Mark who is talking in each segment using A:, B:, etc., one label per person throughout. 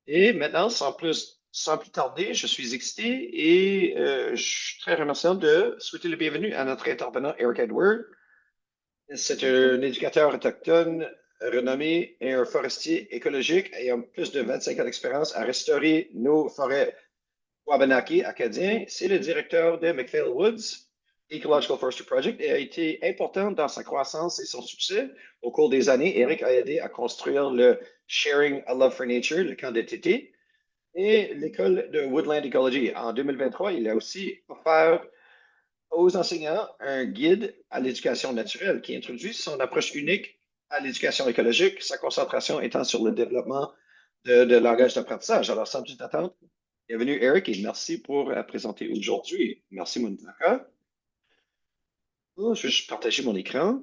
A: Et maintenant, sans plus tarder, je suis excité et je suis très remerciant de souhaiter le bienvenu à notre intervenant Eric Edward. C'est un éducateur autochtone renommé et un forestier écologique ayant plus de 25 ans d'expérience à restaurer nos forêts Wabanaki acadiens. C'est le directeur de McPhail Woods Ecological Forestry Project et a été important dans sa croissance et son succès. Au cours des années, Eric a aidé à construire le Sharing a Love for Nature, le camp d'été, et l'école de Woodland Ecology. En 2023, il a aussi offert aux enseignants un guide à l'éducation naturelle qui introduit son approche unique à l'éducation écologique, sa concentration étant sur le développement de langage d'apprentissage. Alors, sans plus attendre, bienvenue Eric et merci pour présenter aujourd'hui. Merci Mounaka. Oh, je vais juste partager mon écran.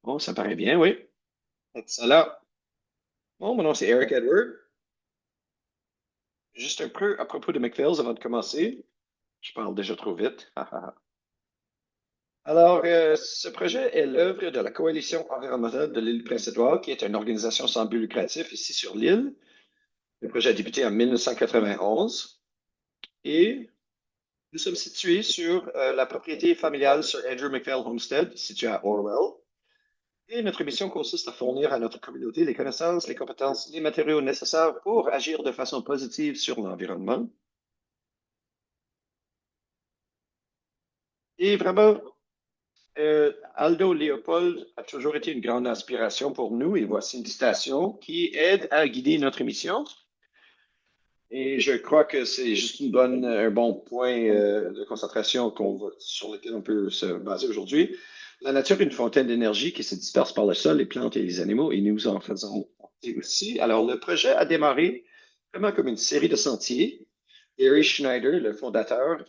A: Bon, ça paraît bien, oui. Excellent. Bon, mon nom c'est Eric Edward. Juste un peu à propos de McPhails avant de commencer. Je parle déjà trop vite. Alors, ce projet est l'œuvre de la Coalition environnementale de l'île Prince-Édouard, qui est une organisation sans but lucratif ici sur l'île. Le projet a débuté en 1991 et nous sommes situés sur la propriété familiale sur Andrew McPhail Homestead, située à Orwell. Et notre mission consiste à fournir à notre communauté les connaissances, les compétences, les matériaux nécessaires pour agir de façon positive sur l'environnement. Et vraiment, Aldo Léopold a toujours été une grande inspiration pour nous et voici une citation qui aide à guider notre mission. Et je crois que c'est juste un bon point de concentration sur lequel on peut se baser aujourd'hui. La nature est une fontaine d'énergie qui se disperse par le sol, les plantes et les animaux, et nous en faisons partie aussi. Alors, le projet a démarré vraiment comme une série de sentiers. Gary Schneider, le fondateur,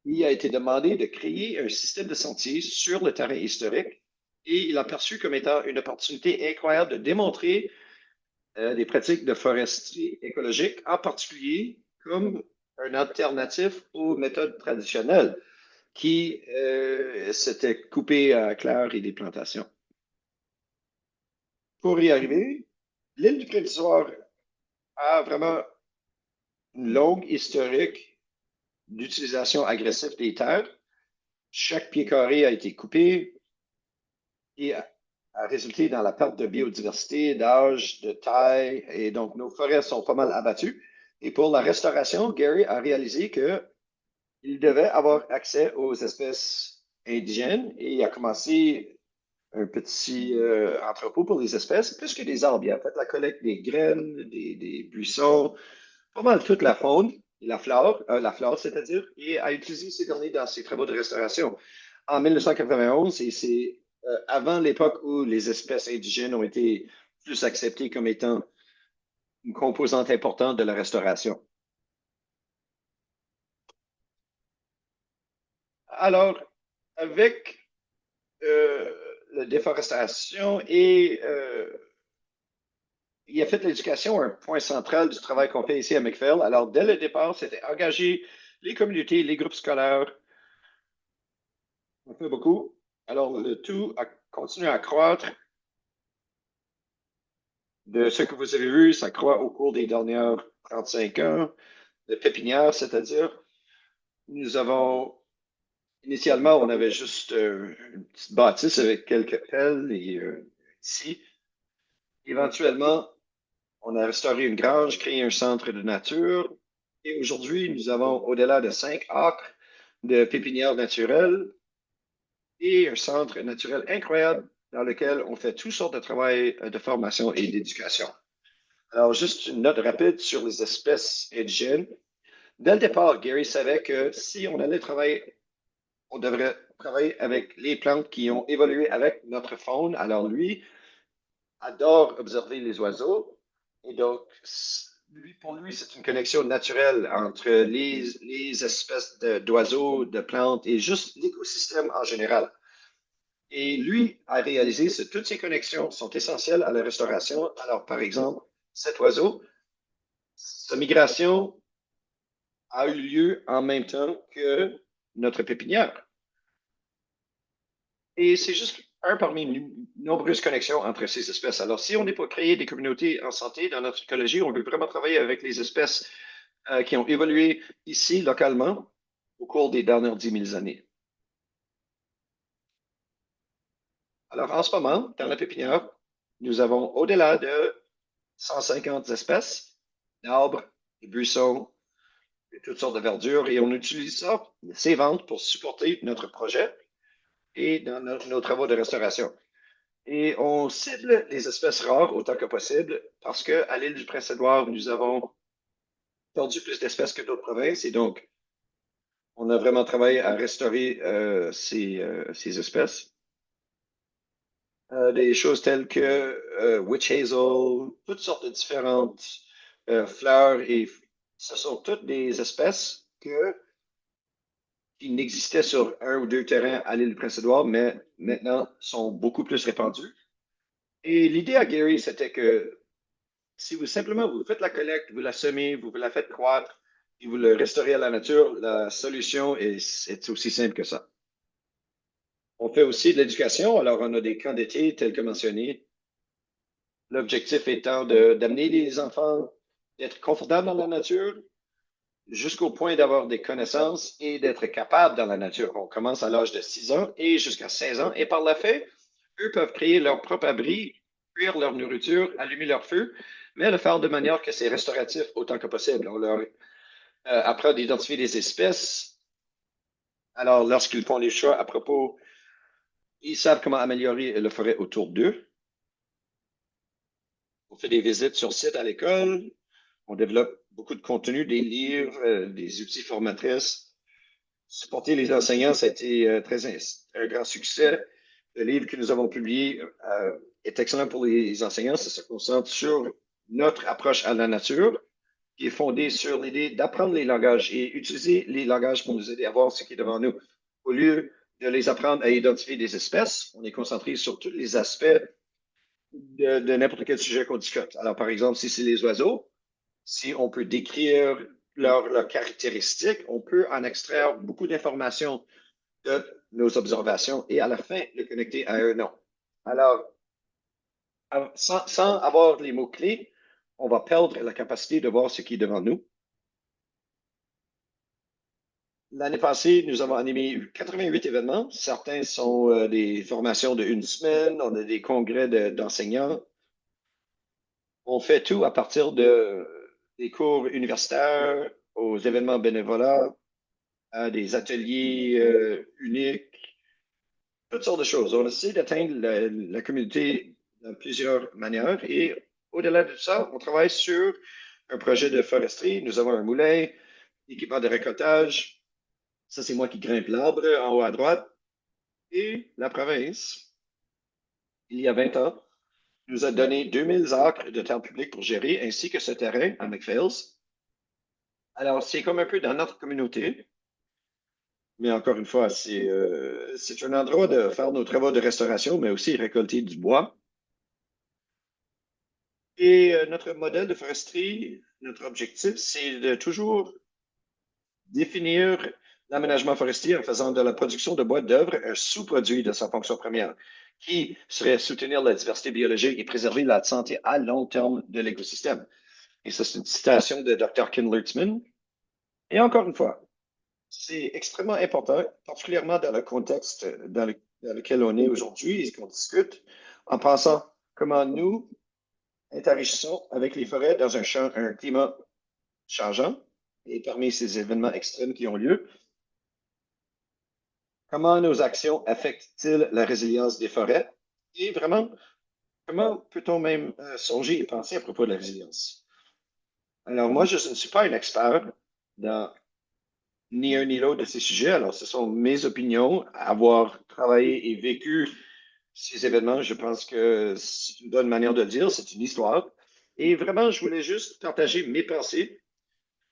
A: il a été demandé de créer un système de sentiers sur le terrain historique et il a perçu comme étant une opportunité incroyable de démontrer des pratiques de foresterie écologique, en particulier comme un alternatif aux méthodes traditionnelles qui s'étaient coupées à clair et des plantations. Pour y arriver, l'île du Prévisoire a vraiment une longue historique d'utilisation agressive des terres. Chaque pied carré a été coupé et a résulté dans la perte de biodiversité, d'âge, de taille, et donc nos forêts sont pas mal abattues. Et pour la restauration, Gary a réalisé qu'il devait avoir accès aux espèces indigènes et il a commencé un petit entrepôt pour les espèces, plus que des arbres. Il a fait la collecte des graines, des buissons, pas mal toute la faune et la flore, c'est-à-dire, et a utilisé ces données dans ses travaux de restauration. En 1991, et c'est avant l'époque où les espèces indigènes ont été plus acceptées comme étant une composante importante de la restauration. Alors, avec la déforestation il a fait l'éducation un point central du travail qu'on fait ici à McPhail. Alors, dès le départ, c'était engager les communautés, les groupes scolaires. On fait beaucoup. Alors, le tout a continué à croître. De ce que vous avez vu, ça croît au cours des dernières 35 ans de pépinière, c'est-à-dire, nous avons, initialement, on avait juste une petite bâtisse avec quelques pelles et ici. Éventuellement, on a restauré une grange, créé un centre de nature. Et aujourd'hui, nous avons au-delà de 5 acres de pépinières naturelles et un centre naturel incroyable dans lequel on fait toutes sortes de travail de formation et d'éducation. Alors, juste une note rapide sur les espèces indigènes. Dès le départ, Gary savait que si on allait travailler, on devrait travailler avec les plantes qui ont évolué avec notre faune. Alors, lui adore observer les oiseaux. Et donc, pour lui, c'est une connexion naturelle entre les espèces d'oiseaux, de plantes et juste l'écosystème en général. Et lui a réalisé que toutes ces connexions sont essentielles à la restauration. Alors, par exemple, cet oiseau, sa migration a eu lieu en même temps que notre pépinière. Et c'est juste un parmi une nombreuses connexions entre ces espèces. Alors, si on n'est pas créé des communautés en santé dans notre écologie, on veut vraiment travailler avec les espèces qui ont évolué ici, localement, au cours des dernières 10 000 années. Alors, en ce moment, dans la pépinière, nous avons au-delà de 150 espèces d'arbres, de buissons, de toutes sortes de verdures, et on utilise ça, ces ventes, pour supporter notre projet et dans nos travaux de restauration. Et on cible les espèces rares autant que possible parce qu'à l'île du Prince-Édouard, nous avons perdu plus d'espèces que d'autres provinces et donc on a vraiment travaillé à restaurer ces espèces. Des choses telles que witch hazel, toutes sortes de différentes fleurs et ce sont toutes des espèces qui n'existaient sur un ou deux terrains à l'île du Prince-Édouard, mais maintenant sont beaucoup plus répandues. Et l'idée à Gary, c'était que si vous simplement vous faites la collecte, vous la semez, vous la faites croître et vous le restaurez à la nature, la solution est aussi simple que ça. On fait aussi de l'éducation, alors on a des camps d'été tels que mentionné. L'objectif étant d'amener les enfants d'être confortables dans la nature jusqu'au point d'avoir des connaissances et d'être capables dans la nature. On commence à l'âge de 6 ans et jusqu'à 16 ans et par la fait, eux peuvent créer leur propre abri, cuire leur nourriture, allumer leur feu, mais le faire de manière que c'est restauratif autant que possible. On leur apprend d'identifier des espèces. Alors, lorsqu'ils font les choix à propos, ils savent comment améliorer la forêt autour d'eux. On fait des visites sur site à l'école. On développe beaucoup de contenu, des livres, des outils formatrices. Supporter les enseignants, ça a été un grand succès. Le livre que nous avons publié est excellent pour les enseignants. Ça se concentre sur notre approche à la nature, qui est fondée sur l'idée d'apprendre les langages et utiliser les langages pour nous aider à voir ce qui est devant nous. Au lieu de les apprendre à identifier des espèces, on est concentré sur tous les aspects de n'importe quel sujet qu'on discute. Alors, par exemple, si c'est les oiseaux, si on peut décrire leurs caractéristiques, on peut en extraire beaucoup d'informations de nos observations et à la fin le connecter à un nom. Alors, sans avoir les mots-clés, on va perdre la capacité de voir ce qui est devant nous. L'année passée, nous avons animé 88 événements. Certains sont des formations de une semaine, on a des congrès d'enseignants. On fait tout à partir des cours universitaires, aux événements bénévolats, à des ateliers uniques, toutes sortes de choses. On essaie d'atteindre la communauté de plusieurs manières et au-delà de ça, on travaille sur un projet de foresterie. Nous avons un moulin, équipement de récoltage. Ça, c'est moi qui grimpe l'arbre en haut à droite. Et la province, il y a 20 ans, nous a donné 2000 acres de terre publique pour gérer, ainsi que ce terrain à McPhails. Alors, c'est comme un peu dans notre communauté, mais encore une fois, c'est un endroit de faire nos travaux de restauration, mais aussi récolter du bois. Et notre modèle de foresterie, notre objectif, c'est de toujours définir l'aménagement forestier en faisant de la production de bois d'œuvre un sous-produit de sa fonction première, qui serait soutenir la diversité biologique et préserver la santé à long terme de l'écosystème. Et ça, c'est une citation de Dr. Ken Lutzman. Et encore une fois, c'est extrêmement important, particulièrement dans le contexte dans lequel on est aujourd'hui et qu'on discute, en pensant comment nous interagissons avec les forêts dans un climat changeant et parmi ces événements extrêmes qui ont lieu. Comment nos actions affectent-ils la résilience des forêts? Et vraiment, comment peut-on même songer et penser à propos de la résilience? Alors, moi, je ne suis pas un expert dans ni un ni l'autre de ces sujets. Alors, ce sont mes opinions. Avoir travaillé et vécu ces événements, je pense que c'est une bonne manière de le dire. C'est une histoire. Et vraiment, je voulais juste partager mes pensées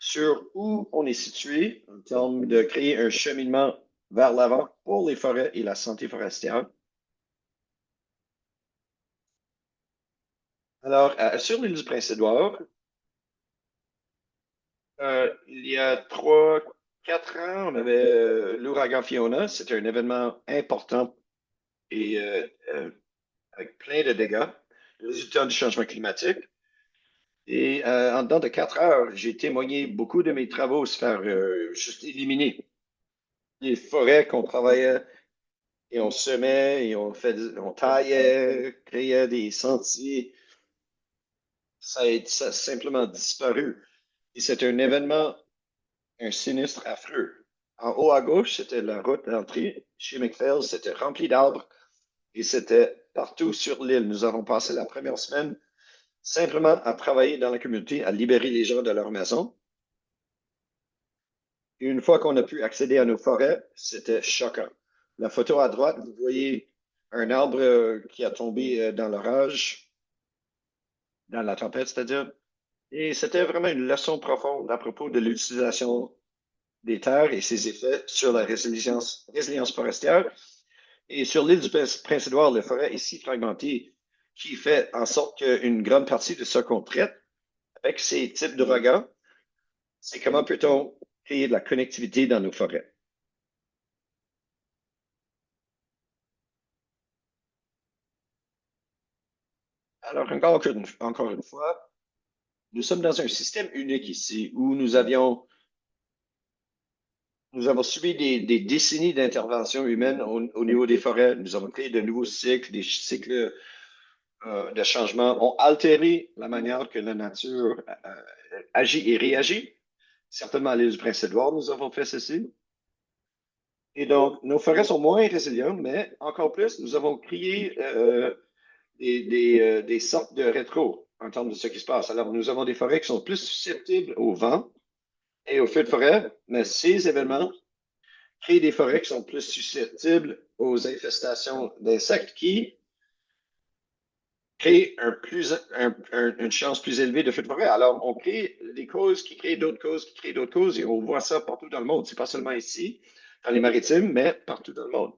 A: sur où on est situé en termes de créer un cheminement vers l'avant pour les forêts et la santé forestière. Alors, sur l'île du Prince-Édouard, il y a trois 4 ans, on avait l'ouragan Fiona. C'était un événement important et avec plein de dégâts, résultat du changement climatique. Et en dedans de 4 heures, j'ai témoigné beaucoup de mes travaux se faire juste éliminer. Les forêts qu'on travaillait et on semait et on taillait, créait des sentiers. Ça a simplement disparu. Et c'est un événement, un sinistre affreux. En haut à gauche, c'était la route d'entrée chez McPhail. C'était rempli d'arbres et c'était partout sur l'île. Nous avons passé la première semaine simplement à travailler dans la communauté, à libérer les gens de leur maison. Et une fois qu'on a pu accéder à nos forêts, c'était choquant. La photo à droite, vous voyez un arbre qui a tombé dans l'orage, dans la tempête, c'est-à-dire. Et c'était vraiment une leçon profonde à propos de l'utilisation des terres et ses effets sur la résilience forestière. Et sur l'île du Prince-Édouard, la forêt est si fragmentée qui fait en sorte qu'une grande partie de ce qu'on traite avec ces types d'ouragans, c'est comment peut-on créer de la connectivité dans nos forêts. Alors, encore une fois, nous sommes dans un système unique ici où nous avons subi des décennies d'intervention humaine au niveau des forêts. Nous avons créé de nouveaux cycles, des cycles de changement ont altéré la manière que la nature agit et réagit. Certainement à l'île du Prince-Édouard, nous avons fait ceci. Et donc, nos forêts sont moins résilientes, mais encore plus, nous avons créé des sortes de rétro en termes de ce qui se passe. Alors, nous avons des forêts qui sont plus susceptibles au vent et aux feux de forêt, mais ces événements créent des forêts qui sont plus susceptibles aux infestations d'insectes qui créent une chance plus élevée de feux de forêt. Alors, on crée des causes qui créent d'autres causes, qui créent d'autres causes, et on voit ça partout dans le monde. C'est pas seulement ici, dans les maritimes, mais partout dans le monde.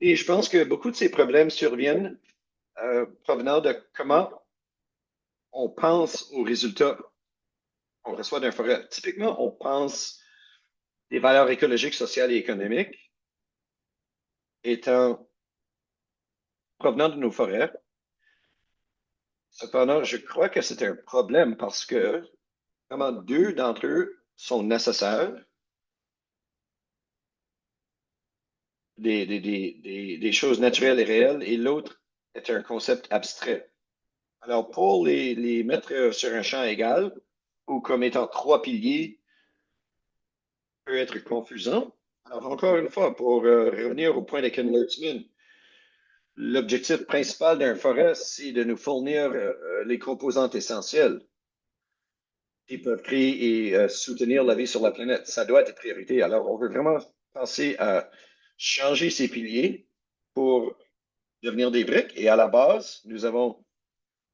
A: Et je pense que beaucoup de ces problèmes surviennent provenant de comment on pense aux résultats qu'on reçoit d'un forêt. Typiquement, on pense des valeurs écologiques, sociales et économiques étant provenant de nos forêts. Cependant, je crois que c'est un problème parce que vraiment deux d'entre eux sont nécessaires, des choses naturelles et réelles, et l'autre est un concept abstrait. Alors, pour les mettre sur un champ égal, ou comme étant trois piliers, peut être confusant. Alors, encore une fois, pour revenir au point de Ken Lertzman, l'objectif principal d'un forêt, c'est de nous fournir les composantes essentielles qui peuvent créer et soutenir la vie sur la planète. Ça doit être priorité. Alors, on veut vraiment penser à changer ces piliers pour devenir des briques. Et à la base, nous avons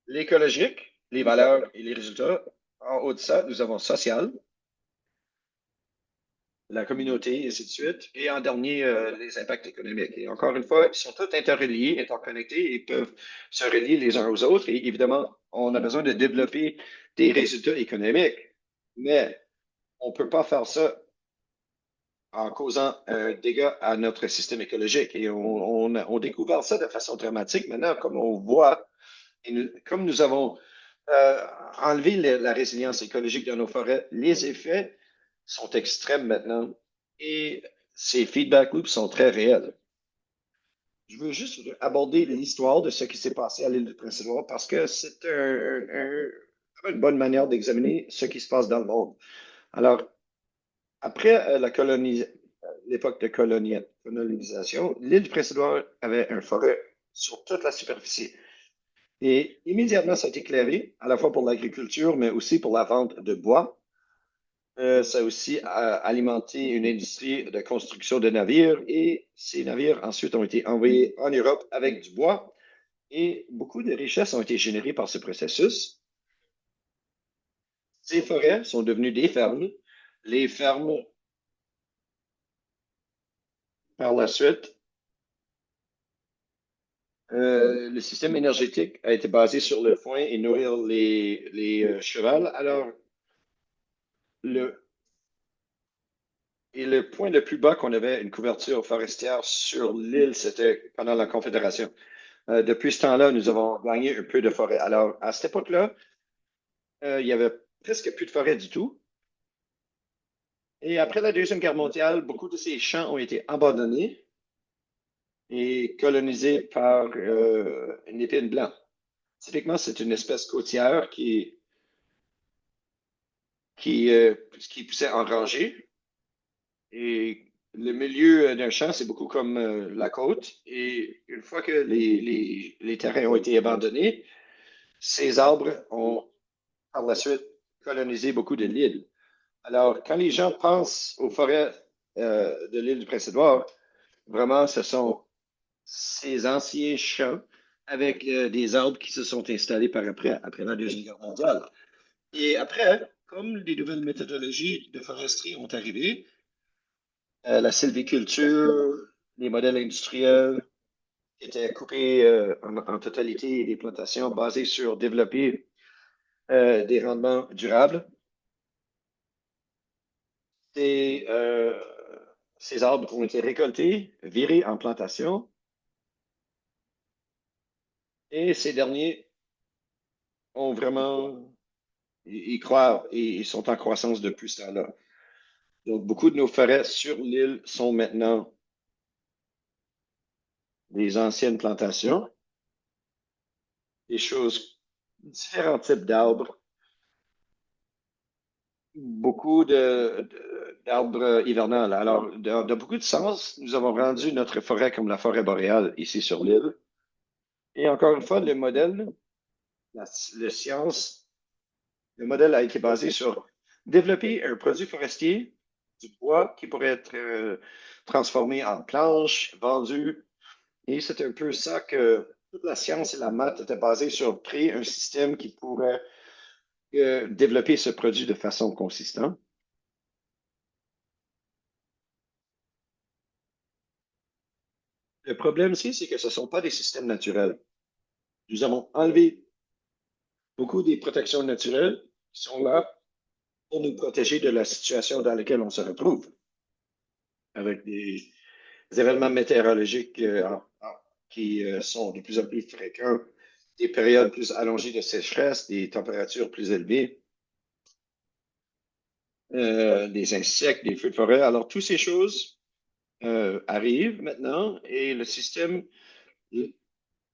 A: l'écologique, les valeurs et les résultats. En haut de ça, nous avons social, la communauté, et ainsi de suite. Et en dernier, les impacts économiques. Et encore une fois, ils sont tous interreliés, interconnectés et peuvent se relier les uns aux autres. Et évidemment, on a besoin de développer des résultats économiques. Mais on ne peut pas faire ça en causant un dégât à notre système écologique. Et on découvre ça de façon dramatique maintenant, comme on voit, comme nous avons enlevé la résilience écologique de nos forêts, les effets sont extrêmes maintenant et ces feedback loops sont très réels. Je veux juste aborder l'histoire de ce qui s'est passé à l'île du Prince-Édouard parce que c'est une bonne manière d'examiner ce qui se passe dans le monde. Alors, après l'époque de colonisation, l'île du Prince-Édouard avait une forêt sur toute la superficie. Et immédiatement, ça a été éclairé, à la fois pour l'agriculture, mais aussi pour la vente de bois. Ça a aussi alimenté une industrie de construction de navires et ces navires ensuite ont été envoyés en Europe avec du bois et beaucoup de richesses ont été générées par ce processus. Ces forêts sont devenues des fermes. Les fermes, par la suite, le système énergétique a été basé sur le foin et nourrir les chevals. Alors, le, Et le point le plus bas qu'on avait une couverture forestière sur l'île, c'était pendant la Confédération. Depuis ce temps-là, nous avons gagné un peu de forêt. Alors, à cette époque-là, il y avait presque plus de forêt du tout. Et après la Deuxième Guerre mondiale, beaucoup de ces champs ont été abandonnés et colonisés par une épine blanc. Typiquement, c'est une espèce côtière qui poussait en rangée. Et le milieu d'un champ, c'est beaucoup comme la côte. Et une fois que les terrains ont été abandonnés, ces arbres ont par la suite colonisé beaucoup de l'île. Alors, quand les gens pensent aux forêts de l'île du Prince-Édouard, vraiment, ce sont ces anciens champs avec des arbres qui se sont installés par après la Deuxième Guerre mondiale. Et après, comme les nouvelles méthodologies de foresterie ont arrivé, la sylviculture, les modèles industriels étaient coupés en totalité des plantations basées sur développer des rendements durables. Ces, euh, ces arbres ont été récoltés, virés en plantation, et ces derniers ont vraiment, ils croient et ils sont en croissance depuis ce temps-là. Donc, beaucoup de nos forêts sur l'île sont maintenant des anciennes plantations, des choses, différents types d'arbres, beaucoup d'arbres hivernales. Alors, de beaucoup de sens, nous avons rendu notre forêt comme la forêt boréale ici sur l'île. Et encore une fois, le modèle, la science, le modèle a été basé sur développer un produit forestier, du bois qui pourrait être transformé en planches, vendu. Et c'est un peu ça que toute la science et la maths étaient basées sur créer un système qui pourrait développer ce produit de façon consistante. Le problème ici, c'est que ce ne sont pas des systèmes naturels. Nous avons enlevé beaucoup des protections naturelles qui sont là pour nous protéger de la situation dans laquelle on se retrouve, avec des événements météorologiques qui sont de plus en plus fréquents, des périodes plus allongées de sécheresse, des températures plus élevées, des insectes, des feux de forêt. Alors, toutes ces choses arrivent maintenant et le système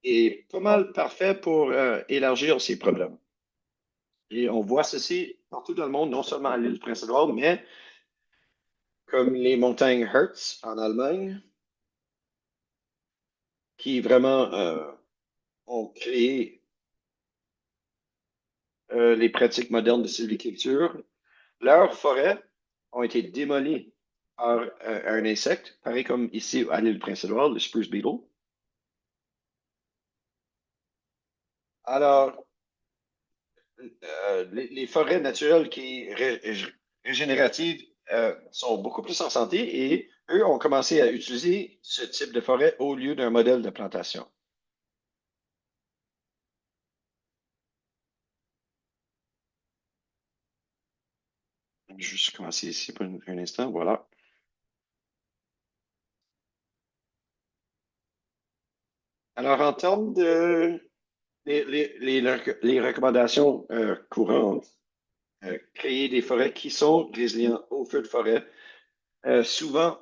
A: est pas mal parfait pour élargir ces problèmes. Et on voit ceci partout dans le monde, non seulement à l'île du Prince-Édouard, mais comme les montagnes Hertz en Allemagne, qui vraiment ont créé les pratiques modernes de sylviculture. Leurs forêts ont été démolies par un insecte, pareil comme ici à l'île du Prince-Édouard, le spruce beetle. Alors, les forêts naturelles qui régénératives sont beaucoup plus en santé et eux ont commencé à utiliser ce type de forêt au lieu d'un modèle de plantation. Je vais juste commencer ici pour un instant. Voilà. Alors, en termes de les recommandations courantes, créer des forêts qui sont résilientes aux feux de forêt, souvent,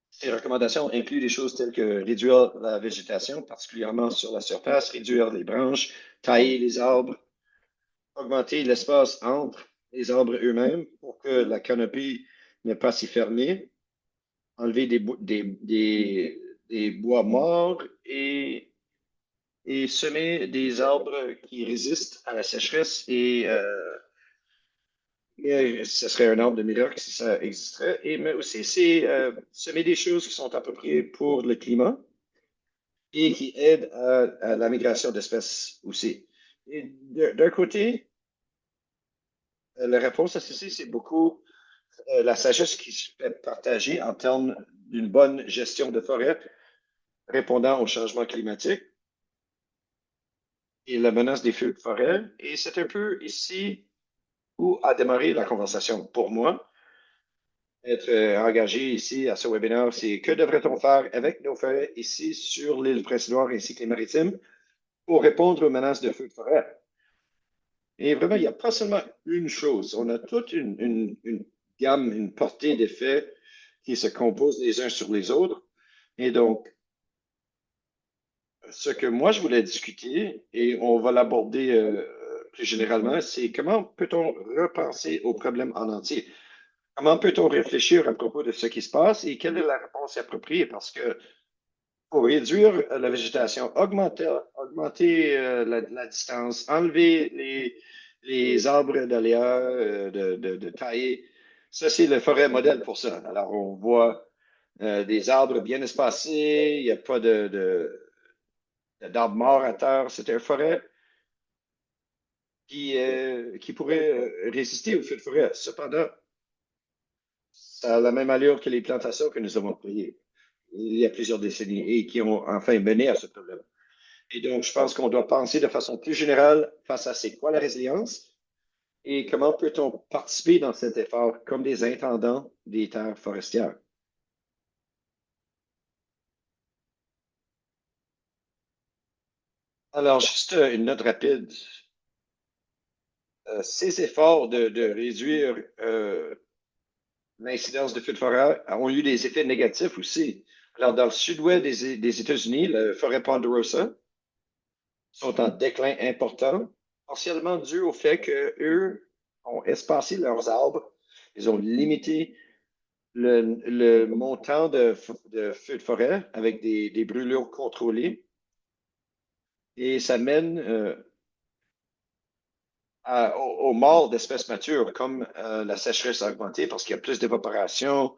A: ces recommandations incluent des choses telles que réduire la végétation, particulièrement sur la surface, réduire les branches, tailler les arbres, augmenter l'espace entre les arbres eux-mêmes pour que la canopée n'est pas si fermée, enlever des bois morts et semer des arbres qui résistent à la sécheresse et ce serait un arbre de miracle si ça existerait. Mais aussi, c'est semer des choses qui sont appropriées pour le climat et qui aident à la migration d'espèces aussi. Et d'un côté, la réponse à ceci, c'est beaucoup la sagesse qui se fait partager en termes d'une bonne gestion de forêt répondant au changement climatique et la menace des feux de forêt. Et c'est un peu ici où a démarré la conversation pour moi. être engagé ici à ce webinaire, c'est que devrait-on faire avec nos forêts ici sur l'île Prince-Édouard ainsi que les maritimes pour répondre aux menaces de feux de forêt? Et vraiment, il n'y a pas seulement une chose. On a toute une gamme, une portée d'effets qui se composent les uns sur les autres. Et donc, ce que moi, je voulais discuter, et on va l'aborder plus généralement, c'est comment peut-on repenser au problème en entier? Comment peut-on réfléchir à propos de ce qui se passe et quelle est la réponse appropriée? Parce que pour réduire la végétation, augmenter la distance, enlever les arbres d'aléas, de tailler, ça, c'est le forêt modèle pour ça. Alors, on voit des arbres bien espacés, il n'y a pas d'arbres morts à terre. C'est une forêt qui pourrait résister aux feux de forêt. Cependant, ça a la même allure que les plantations que nous avons créées il y a plusieurs décennies et qui ont enfin mené à ce problème. Et donc, je pense qu'on doit penser de façon plus générale face à c'est quoi la résilience et comment peut-on participer dans cet effort comme des intendants des terres forestières. Alors, juste une note rapide. Ces efforts de réduire l'incidence de feux de forêt ont eu des effets négatifs aussi. Alors, dans le sud-ouest des États-Unis, la forêt ponderosa sont en déclin important, partiellement dû au fait qu'eux ont espacé leurs arbres, ils ont limité le montant de feux de forêt avec des brûlures contrôlées et ça mène aux morts d'espèces matures, comme la sécheresse a augmenté parce qu'il y a plus d'évaporation,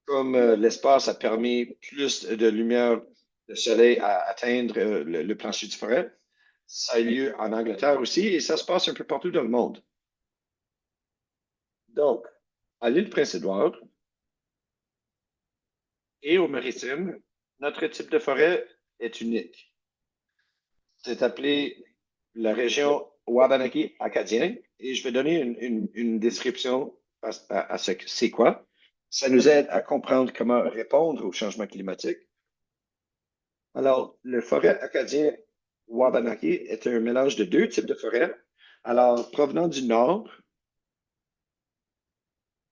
A: comme l'espace a permis plus de lumière de soleil à atteindre le plancher du forêt. Ça a eu lieu en Angleterre aussi et ça se passe un peu partout dans le monde. Donc, à l'île Prince-Édouard et aux Maritimes, notre type de forêt est unique. C'est appelé la région Wabanaki acadien et je vais donner une description à ce que c'est quoi. Ça nous aide à comprendre comment répondre au changement climatique. Alors, le forêt acadien Wabanaki est un mélange de deux types de forêts. Alors, provenant du nord,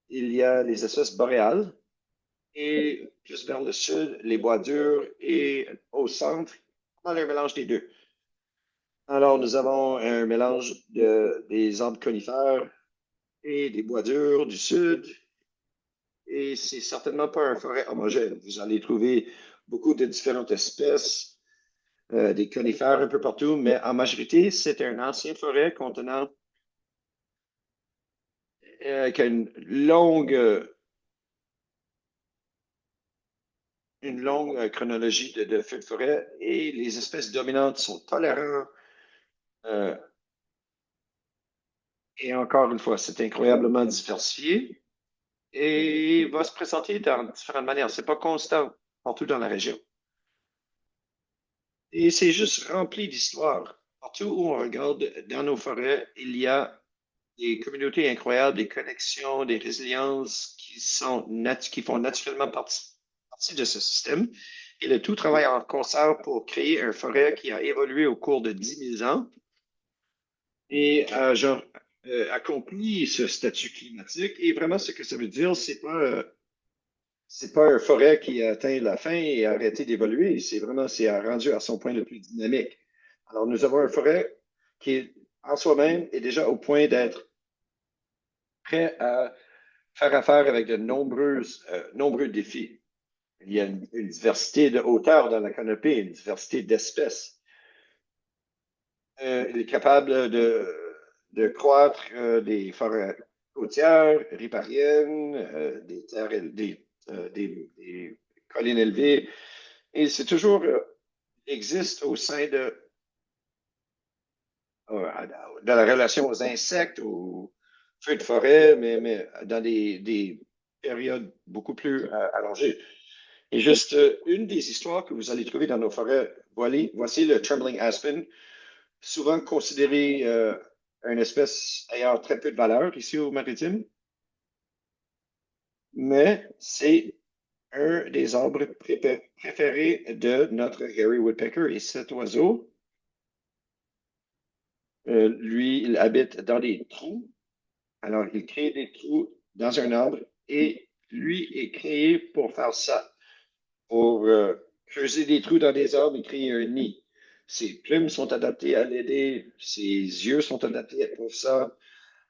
A: il y a les espèces boréales et plus vers le sud, les bois durs et au centre, on a un mélange des deux. Alors, nous avons un mélange des arbres conifères et des bois durs du sud. Et c'est certainement pas une forêt homogène. Vous allez trouver beaucoup de différentes espèces, des conifères un peu partout, mais en majorité, c'est une ancienne forêt contenant qui a une longue chronologie de feux de forêt et les espèces dominantes sont tolérantes. Euh, et encore une fois, c'est incroyablement diversifié et va se présenter dans différentes manières. C'est pas constant partout dans la région. Et c'est juste rempli d'histoires. Partout où on regarde dans nos forêts, il y a des communautés incroyables, des connexions, des résiliences qui font naturellement partie de ce système. Et le tout travaille en concert pour créer une forêt qui a évolué au cours de 10 000 ans et a genre, accompli ce statut climatique. Et vraiment, ce que ça veut dire, c'est pas une forêt qui a atteint la fin et a arrêté d'évoluer. C'est rendu à son point le plus dynamique. Alors, nous avons une forêt qui, en soi-même, est déjà au point d'être prêt à faire affaire avec de nombreux défis. Il y a une diversité de hauteur dans la canopée, une diversité d'espèces. Il est capable de croître des forêts côtières, ripariennes, des terres, des collines élevées. Et c'est toujours existe au sein de la relation aux insectes, aux feux de forêt, mais dans des périodes beaucoup plus allongées. Et juste une des histoires que vous allez trouver dans nos forêts, voici le Trembling Aspen, souvent considéré une espèce ayant très peu de valeur ici au Maritime. mais c'est un des arbres préférés de notre Hairy Woodpecker. Et cet oiseau, lui, il habite dans des trous. Alors, il crée des trous dans un arbre et lui est créé pour faire ça, pour creuser des trous dans des arbres et créer un nid. Ses plumes sont adaptées à l'aider, ses yeux sont adaptés pour ça.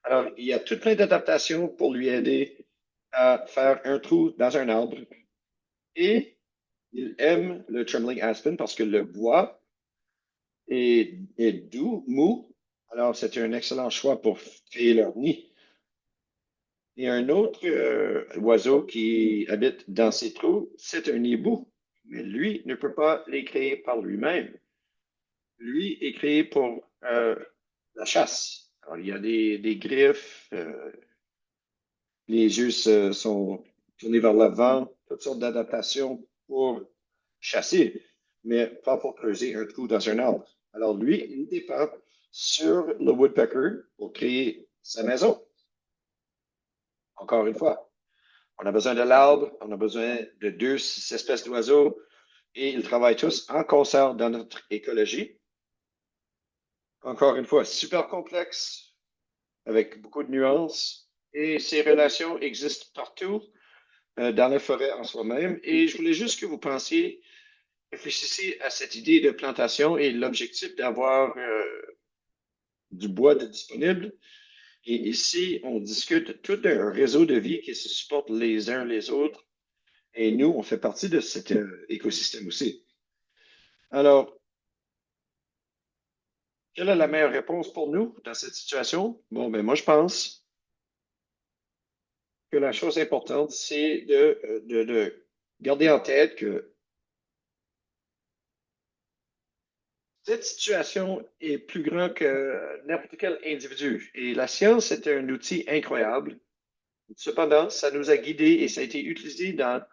A: Alors, il y a tout plein d'adaptations pour lui aider à faire un trou dans un arbre. Et il aime le trembling aspen parce que le bois est doux, mou. Alors, c'est un excellent choix pour créer leur nid. Et un autre oiseau qui habite dans ces trous, c'est un hibou. Mais lui ne peut pas les créer par lui-même. Lui est créé pour la chasse. Alors, il y a des griffes, les yeux sont tournés vers l'avant, toutes sortes d'adaptations pour chasser, mais pas pour creuser un trou dans un arbre. Alors lui, il dépend sur le woodpecker pour créer sa maison. Encore une fois, on a besoin de l'arbre, on a besoin de deux espèces d'oiseaux et ils travaillent tous en concert dans notre écologie. Encore une fois, super complexe, avec beaucoup de nuances et ces relations existent partout dans la forêt en soi-même. Et je voulais juste que vous pensiez, réfléchissez à cette idée de plantation et l'objectif d'avoir du bois de disponible. Et ici, on discute tout un réseau de vie qui se supportent les uns les autres. Et nous, on fait partie de cet écosystème aussi. Alors, quelle est la meilleure réponse pour nous dans cette situation? Bon, ben moi, je pense que la chose importante, c'est de garder en tête que cette situation est plus grande que n'importe quel individu. Et la science est un outil incroyable. Cependant, ça nous a guidés et ça a été utilisé dans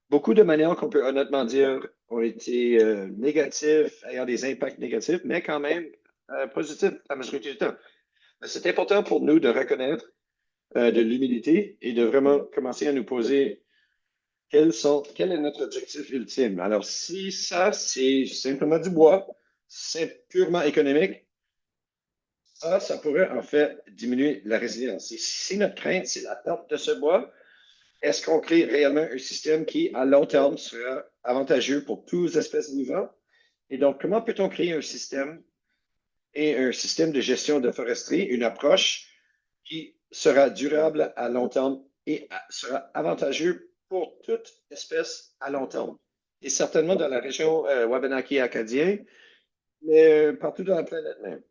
A: beaucoup de manières qu'on peut honnêtement dire ont été négatives, ayant des impacts négatifs, mais quand même positifs à la majorité du temps. C'est important pour nous de reconnaître de l'humilité et de vraiment commencer à nous poser quel est notre objectif ultime. Alors, si ça, c'est simplement du bois, c'est purement économique, ça pourrait en fait diminuer la résilience. Et si notre crainte, c'est la perte de ce bois, est-ce qu'on crée réellement un système qui, à long terme, sera avantageux pour toutes les espèces vivantes? Et donc, comment peut-on créer un système et un système de gestion de foresterie, une approche qui sera durable à long terme et sera avantageux pour toute espèce à long terme? Et certainement dans la région Wabanaki acadien, mais partout dans la planète même.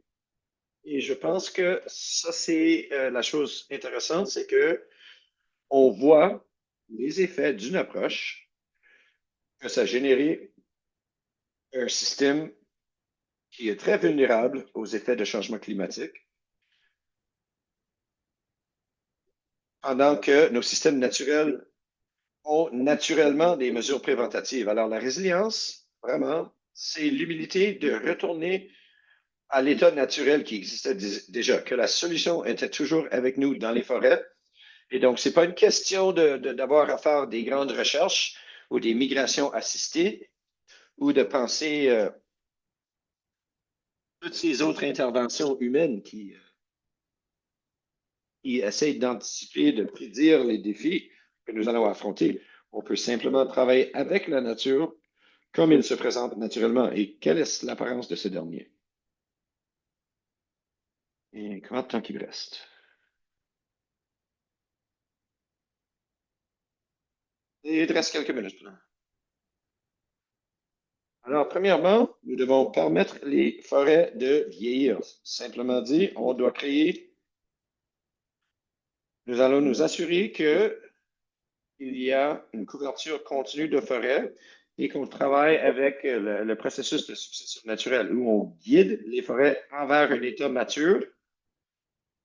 A: Et je pense que ça, c'est la chose intéressante, c'est que on voit les effets d'une approche que ça a généré un système qui est très vulnérable aux effets de changement climatique, pendant que nos systèmes naturels ont naturellement des mesures préventatives. Alors, la résilience, vraiment, c'est l'humilité de retourner à l'état naturel qui existait déjà, que la solution était toujours avec nous dans les forêts. Et donc, c'est pas une question d'avoir à faire des grandes recherches ou des migrations assistées ou de penser toutes ces autres interventions humaines qui essayent d'anticiper, de prédire les défis que nous allons affronter. On peut simplement travailler avec la nature comme il se présente naturellement. Et quelle est l'apparence de ce dernier? Et combien de temps qu'il reste? Et il te reste quelques minutes. Alors, premièrement, nous devons permettre les forêts de vieillir. Simplement dit, on doit créer, nous allons nous assurer que il y a une couverture continue de forêt et qu'on travaille avec le processus de succession naturelle où on guide les forêts envers un état mature,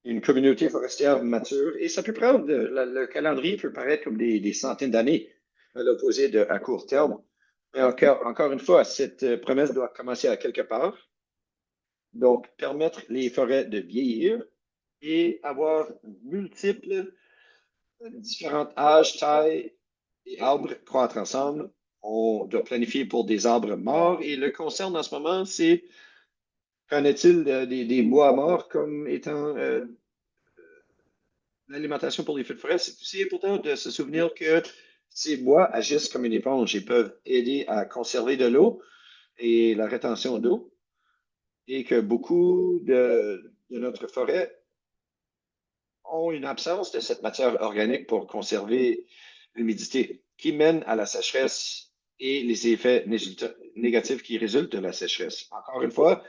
A: une communauté forestière mature. Et ça peut prendre, le calendrier peut paraître comme des centaines d'années à l'opposé à court terme. Mais encore une fois, cette promesse doit commencer à quelque part. Donc, permettre les forêts de vieillir et avoir multiples différents âges, tailles et arbres croître ensemble. On doit planifier pour des arbres morts et le concerne en ce moment, c'est qu'en est-il des bois morts comme étant l'alimentation pour les feux de forêt? C'est aussi important de se souvenir que ces bois agissent comme une éponge et peuvent aider à conserver de l'eau et la rétention d'eau et que beaucoup de notre forêt ont une absence de cette matière organique pour conserver l'humidité, qui mène à la sécheresse et les effets négatifs qui résultent de la sécheresse. Encore une fois,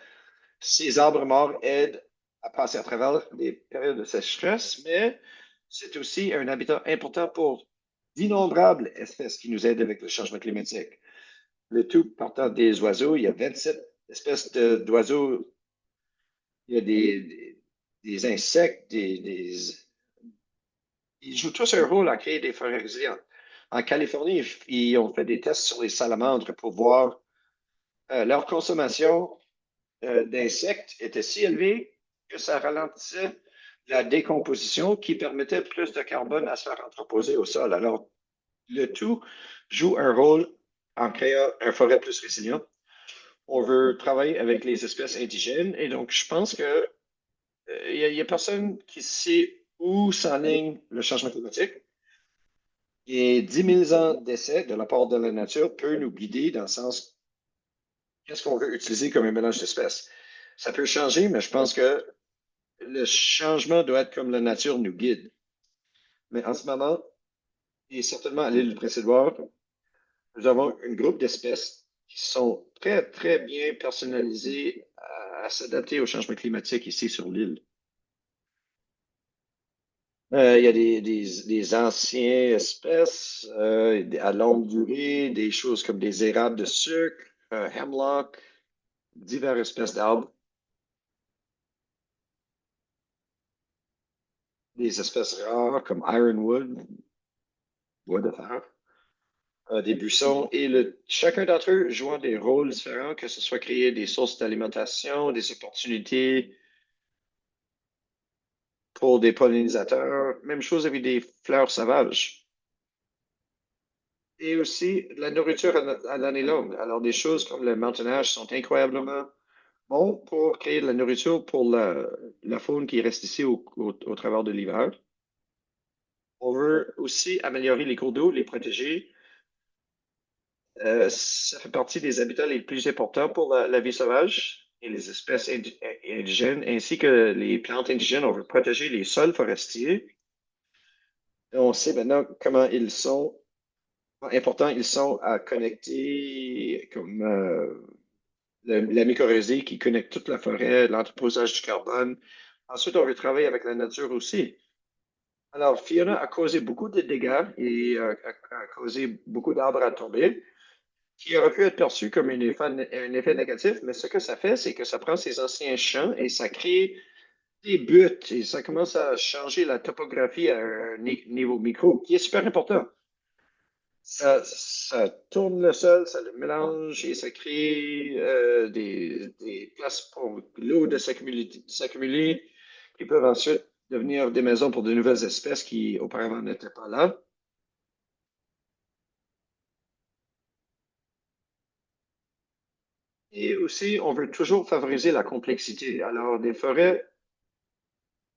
A: ces arbres morts aident à passer à travers les périodes de sécheresse, mais c'est aussi un habitat important pour d'innombrables espèces qui nous aident avec le changement climatique. Le tout partant des oiseaux, il y a 27 espèces d'oiseaux, il y a des insectes, ils jouent tous un rôle à créer des forêts résilientes. En Californie, ils ont fait des tests sur les salamandres pour voir leur consommation d'insectes était si élevée que ça ralentissait la décomposition qui permettait plus de carbone à se faire entreposer au sol. Alors, le tout joue un rôle en créant une forêt plus résiliente. On veut travailler avec les espèces indigènes et donc je pense que il y a personne qui sait où s'enligne le changement climatique. Et 10 000 ans d'essai de la part de la nature peut nous guider dans le sens qu'est-ce qu'on veut utiliser comme un mélange d'espèces. Ça peut changer, mais je pense que le changement doit être comme la nature nous guide. Mais en ce moment, et certainement à l'île du Prince-Édouard, nous avons un groupe d'espèces qui sont très, très bien personnalisées à s'adapter au changement climatique ici sur l'île. Il y a des anciennes espèces à longue durée, des choses comme des érables de sucre, hemlock, diverses espèces d'arbres, des espèces rares comme ironwood, bois de fer, des buissons, et chacun d'entre eux jouant des rôles différents, que ce soit créer des sources d'alimentation, des opportunités pour des pollinisateurs, même chose avec des fleurs sauvages. Et aussi la nourriture à l'année longue. Alors des choses comme le mountain sont incroyablement bons pour créer de la nourriture pour la faune qui reste ici au travers de l'hiver. On veut aussi améliorer les cours d'eau, les protéger. Ça fait partie des habitats les plus importants pour la vie sauvage et les espèces indigènes, ainsi que les plantes indigènes. On veut protéger les sols forestiers. Et on sait maintenant comment ils sont, importants ils sont à connecter, comme la mycorrhizie qui connecte toute la forêt, l'entreposage du carbone. Ensuite, on veut travailler avec la nature aussi. Alors, Fiona a causé beaucoup de dégâts et a causé beaucoup d'arbres à tomber, qui aurait pu être perçu comme un effet négatif, mais ce que ça fait, c'est que ça prend ces anciens champs et ça crée des buttes et ça commence à changer la topographie à un niveau micro, qui est super important. Ça tourne le sol, ça le mélange et ça crée des places pour l'eau de s'accumuler, qui peuvent ensuite devenir des maisons pour de nouvelles espèces qui auparavant n'étaient pas là. Et aussi, on veut toujours favoriser la complexité. Alors, des forêts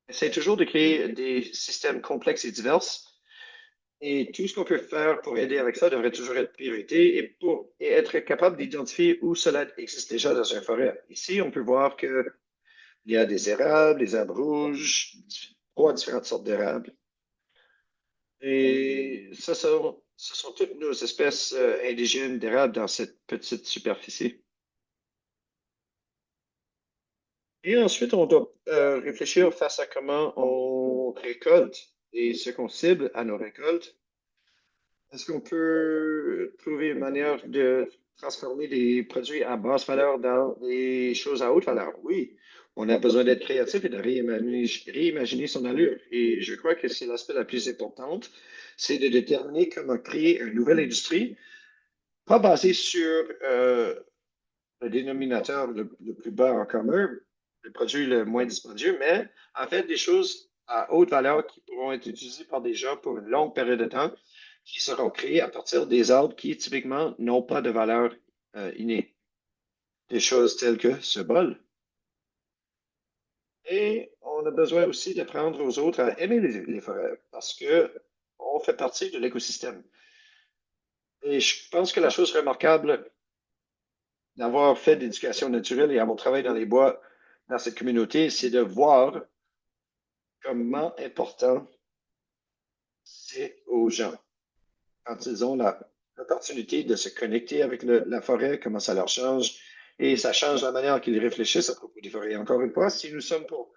A: essaient toujours de créer des systèmes complexes et divers. Et tout ce qu'on peut faire pour aider avec ça devrait toujours être priorité et être capable d'identifier où cela existe déjà dans une forêt. Ici, on peut voir qu'il y a des érables, des arbres rouges, trois différentes sortes d'érables. Et ce sont toutes nos espèces indigènes d'érables dans cette petite superficie. Et ensuite, on doit réfléchir face à comment on récolte et ce qu'on cible à nos récoltes. Est-ce qu'on peut trouver une manière de transformer des produits à basse valeur dans des choses à haute valeur? Oui, on a besoin d'être créatif et de réimaginer son allure. Et je crois que c'est l'aspect la plus importante, c'est de déterminer comment créer une nouvelle industrie, pas basée sur le dénominateur le plus bas en commun, le produit le moins dispendieux, mais en fait des choses à haute valeur qui pourront être utilisés par des gens pour une longue période de temps, qui seront créés à partir des arbres qui, typiquement, n'ont pas de valeur innée. Des choses telles que ce bol. Et on a besoin aussi d'apprendre aux autres à aimer les forêts parce que on fait partie de l'écosystème. Et je pense que la chose remarquable d'avoir fait de l'éducation naturelle et à mon travail dans les bois dans cette communauté, c'est de voir comment important c'est aux gens quand ils ont l'opportunité de se connecter avec la forêt, comment ça leur change. Et ça change la manière qu'ils réfléchissent à propos des forêts. Encore une fois, si nous sommes pour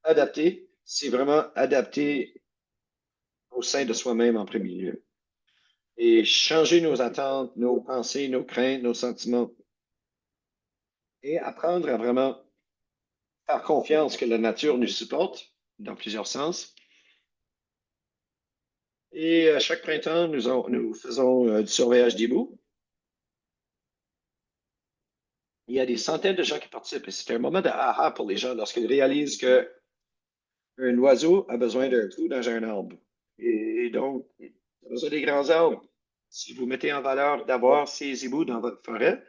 A: adapter, c'est vraiment adapter au sein de soi-même en premier lieu. Et changer nos attentes, nos pensées, nos craintes, nos sentiments. Et apprendre à vraiment faire confiance que la nature nous supporte dans plusieurs sens. Et à chaque printemps, nous faisons du surveillage d'hiboux. Il y a des centaines de gens qui participent et c'est un moment de aha pour les gens lorsqu'ils réalisent que un oiseau a besoin d'un trou dans un arbre. Et donc, il a besoin des grands arbres. Si vous mettez en valeur d'avoir ces hiboux dans votre forêt,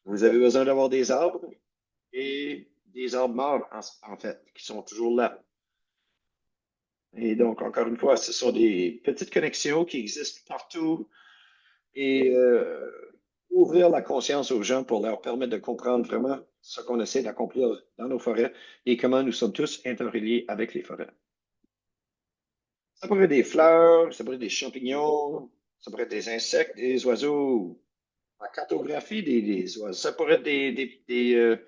A: vous avez besoin d'avoir des arbres et des arbres morts, en fait, qui sont toujours là. Et donc, encore une fois, ce sont des petites connexions qui existent partout et ouvrir la conscience aux gens pour leur permettre de comprendre vraiment ce qu'on essaie d'accomplir dans nos forêts et comment nous sommes tous interreliés avec les forêts. Ça pourrait être des fleurs, ça pourrait être des champignons, ça pourrait être des insectes, des oiseaux, la cartographie des oiseaux, ça pourrait être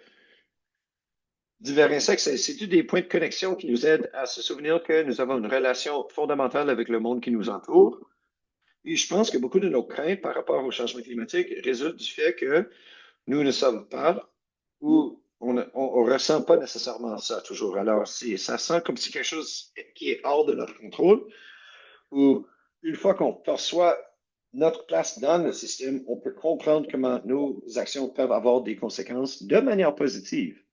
A: divers insectes, c'est tous des points de connexion qui nous aident à se souvenir que nous avons une relation fondamentale avec le monde qui nous entoure. Et je pense que beaucoup de nos craintes par rapport au changement climatique résultent du fait que nous ne sommes pas ou on ne ressent pas nécessairement ça toujours. Alors, ça sent comme si quelque chose qui est hors de notre contrôle ou une fois qu'on perçoit notre place dans le système, on peut comprendre comment nos actions peuvent avoir des conséquences de manière positive.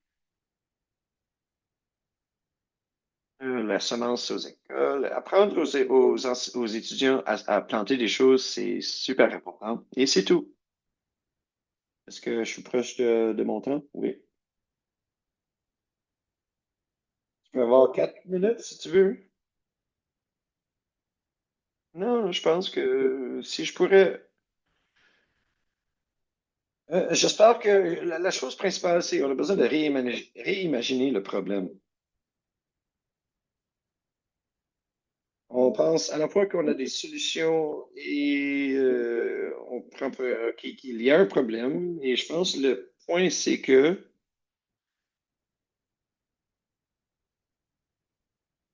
A: La semence aux écoles, apprendre aux étudiants à planter des choses, c'est super important. Et c'est tout. Est-ce que je suis proche de mon temps? Oui. Tu peux avoir 4 minutes si tu veux. Non, je pense que si je pourrais. J'espère que la chose principale, c'est qu'on a besoin de réimaginer le problème. On pense à la fois qu'on a des solutions et on prend qu'il y a un problème. Et je pense que le point, c'est que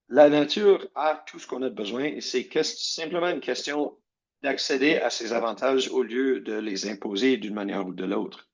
A: la nature a tout ce qu'on a besoin et c'est simplement une question d'accéder à ses avantages au lieu de les imposer d'une manière ou de l'autre.